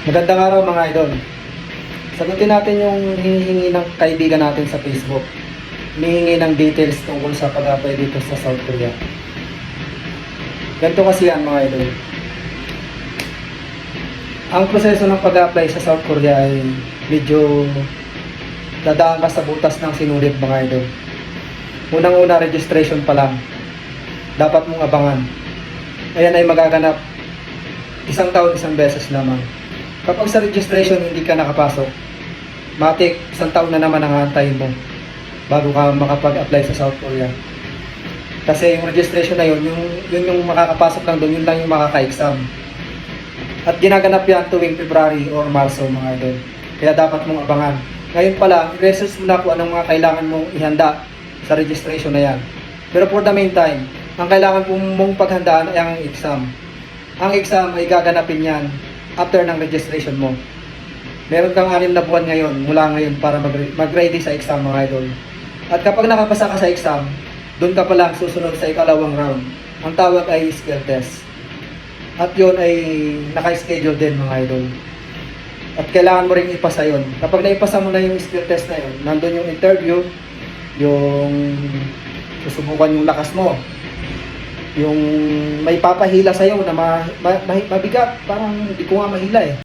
Magandang araw mga idol. Sagutin natin yung hinihingi ng kaibigan natin sa Facebook. Hinihingi ng details tungkol sa pag-apply dito sa South Korea. Ganito kasi yan mga idol. Ang proseso ng pag-apply sa South Korea ay medyo dadaan ka sa butas ng sinulid mga idol. Unang-una, registration pa lang. Dapat mong abangan. Ayan ay magaganap isang taon, isang beses lamang. Kapag sa registration hindi ka nakapasok, matik isang taon na naman ang aantayin mo bago ka makapag-apply sa South Korea. Kasi yung registration na yun yung makakapasok lang doon, yun lang yung makaka-exam. At ginaganap yan tuwing February or Marso mga idol. Kaya dapat mong abangan. Ngayon pa lang, i-research mo na kung anong mga kailangan mong ihanda sa registration na yan. Pero for the meantime, ang kailangan mong paghandaan ay ang exam. Ang exam ay gaganapin yan after ng registration mo. Meron kang 6 na buwan ngayon, mula ngayon para mag-ready sa exam mga idol. At kapag nakapasa ka sa exam, doon ka pa lang susunod sa ikalawang round. Ang tawag ay skill test. At yun ay naka-schedule din mga idol. At kailangan mo rin ipasa yun. Kapag naipasa mo na yung skill test na yun, nandun yung interview, yung susubukan yung lakas mo, yung may papahila sa'yo na mabigat, parang hindi ko nga mahila eh.